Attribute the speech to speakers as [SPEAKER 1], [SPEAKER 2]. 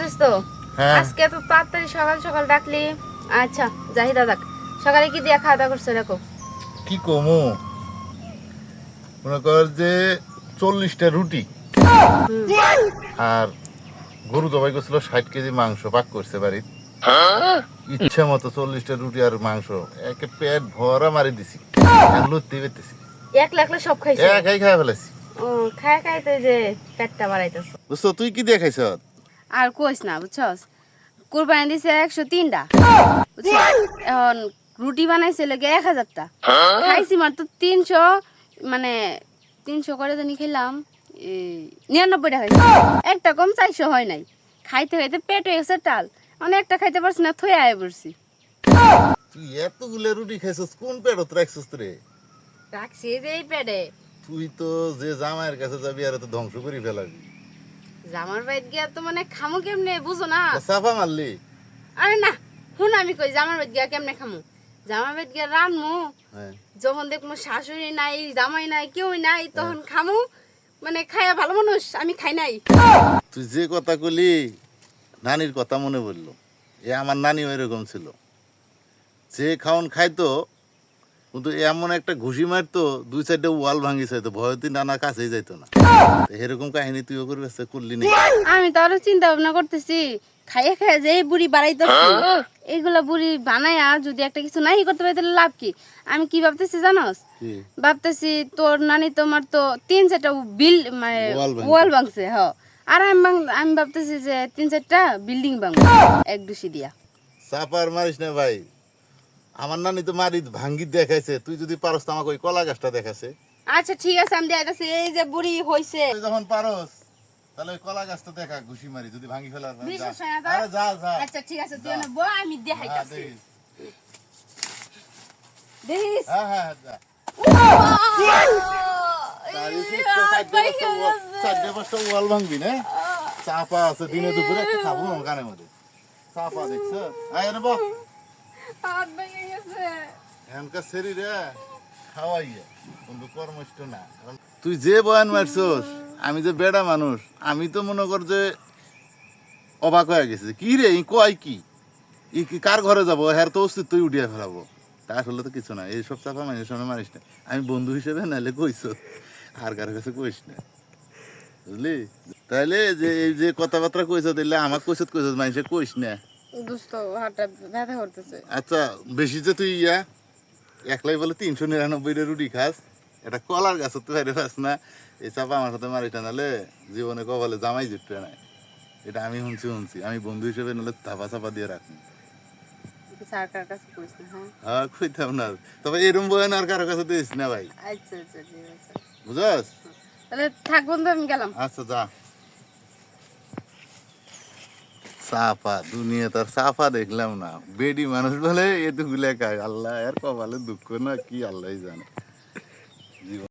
[SPEAKER 1] দোস্ত আজকে তো তাড়াতাড়ি সকাল সকাল ডাকলি। আচ্ছা জাহিদা দেখ সকালে কি দিয়ে খাওয়া দাওয়া করছো দেখো।
[SPEAKER 2] কি কমু মনে কর যে 40টা রুটি আর গরু জবাই করছিল 60 কেজি মাংস পাক করছে বাড়ির। ইচ্ছা মতো 40টা রুটি আর মাংস একে পেট ভরা মারি দিছি, লুত্তি বেতেছি
[SPEAKER 1] একলা একলা সব খাইছো?
[SPEAKER 2] একাই খাই ফেলেছি।
[SPEAKER 1] ও খায় খায় তো যে পেটটা বাড়াইতেছ।
[SPEAKER 2] বুঝছো তুই কি দিয়ে খাইছ?
[SPEAKER 1] আর কইস না বুঝছস, কুরবানি দিছে 103টা বুঝছস, এখন রুটি বানাইছে লাগে 1000টা, খাইছি মাত্র 300, মানে 300 করে জানি খেলাম 99টা খাইছি, একটা কম 400 হয় নাই। খাইতে খাইতে পেট হয়ে গেছে টাল, মানে একটা খাইতে পারছি না, থই আয় পড়ছি।
[SPEAKER 2] তুই এতগুলো রুটি খাইছস কোন পেটত রাখছস রে?
[SPEAKER 1] রাখছি যে এই পেটে।
[SPEAKER 2] তুই তো যে জামাইয়ের কাছে যাবি আর তো ধ্বংস করে ফেলাবি।
[SPEAKER 1] জামার বাইত গিয়া তো মানে খামু কেমনে বুঝো না?
[SPEAKER 2] সাফা মারলি?
[SPEAKER 1] আরে না শুন, আমি কই জামার বাইত গিয়া কেমনে খামু? জামার বাইত গিয়া রানমু,
[SPEAKER 2] হ্যাঁ
[SPEAKER 1] যখন দেখবো শাশুড়ি নাই জামাই নাই কেউ নাই তখন খামু, মানে খায়া ভালো মানুষ আমি খাই নাই।
[SPEAKER 2] তুই যে কথা কলি নানির কথা মনে পড়লো। এ আমার নানি ওইরকম ছিল, যে খাওন খাইতো কিন্তু এমন একটা ঘুষি মারতো 2-4টা ওয়াল ভাঙি চাইতো, ভয়তি নানা কাছেই যাইতো না। তো এরকম কাহিনী তুইও করবি, করলি না?
[SPEAKER 1] আমি তো আরো চিন্তা ভাবনা করতেছি, খাইয়া খাইয়া যে এই বুড়ি বাড়াইতেছি, এইগুলা বুড়ি বানায়া যদি একটা কিছু নাই করতে পারি তাহলে লাভ কি? আমি কি ভাবতেছি জানোস?
[SPEAKER 2] কি?
[SPEAKER 1] ভাবতেছি তোর নানি তোমার তো 3-4টা বিল মানে ওয়াল ভাঙছে, হ, আর আমি ভাবতেছি যে 3-4টা বিল্ডিং ভাঙবো এক ডুসি দিয়া।
[SPEAKER 2] চাপার মারিস না ভাই, আমার নানি তো মারি ভাঙ্গি দেখাইছে, তুই যদি পারস তো আমাকে ওই কলা গাছটা দেখাছে।
[SPEAKER 1] আচ্ছা ঠিক আছে আমি দেখাচ্ছি, এই যে বুড়ি হইছে।
[SPEAKER 2] তুই যখন পারস তাহলে ওই কলা গাছটা দেখা, ঘুষি মারি যদি ভাঙ্গি ফেলার।
[SPEAKER 1] বিশ্বাস হয় না তোর?
[SPEAKER 2] আরে যা যা।
[SPEAKER 1] আচ্ছা ঠিক আছে তুই না বল, আমি দেখাইতাছি।
[SPEAKER 2] দেখিস।
[SPEAKER 1] দেখিস?
[SPEAKER 2] হ্যাঁ হ্যাঁ যা। চারটে পাঁচটা ওয়াল ভাঙবি না? চাপা আছে দিনে দুপুরে একটা খাবো আমার কানের মধ্যে। চাপা দেখছো? আয় এনে বল।
[SPEAKER 1] হাত ভেঙে গেছে।
[SPEAKER 2] এখানকার শরীরে খাওয়াইয়া কিন্তু কর্মষ্ট না। তুই যে বয়ান মারছস, আমি যে বেড়া মানুষ, আমি তো মনে কর যে অবাক হয়ে গেছে। কি রে ই কয় কি? ই কি কার ঘরে যাবো? হ্যার তো অস্তিত্বই উঠিয়ে ফেলাবো। তা আসলে তো কিছু না, এইসব চাপা মানুষের সামনে মারিস না। আমি বন্ধু হিসেবে নাহলে কইস, আর কার কাছে কইস না, বুঝলি? তাইলে যে এই যে কথাবার্তা কইস দিলে আমার কইস মানুষে কইস না।
[SPEAKER 1] দোস্ত হাতটা ব্যথা করতেছে।
[SPEAKER 2] আচ্ছা বেশি যে তুই একলাই বলে 399টা রুটি খাস, এটা কলার গাছ তুই বাইরে খাস না, এই চাপা আমার সাথে মারিস না, নাহলে জীবনে কপালে জামাই জুটবে না। এটা আমি শুনছি, আমি বন্ধু হিসেবে নাহলে ধাপা চাপা দিয়ে রাখি।
[SPEAKER 1] সরকার কাছে কইস না? হ্যাঁ
[SPEAKER 2] হ্যাঁ কইতাম না, তবে এরম বয়ান আর কারো কাছে দিস না ভাই,
[SPEAKER 1] আচ্ছা আচ্ছা ঠিক আছে,
[SPEAKER 2] বুঝস?
[SPEAKER 1] তাহলে থাক বন্ধু আমি গেলাম।
[SPEAKER 2] আচ্ছা যা। সাফা দুনিয়া তার সাফা দেখলাম না, বেডি মানুষ বলে এতগুলা খায়, আল্লাহ এর কপালে দুঃখ না কি আল্লাহ জানে।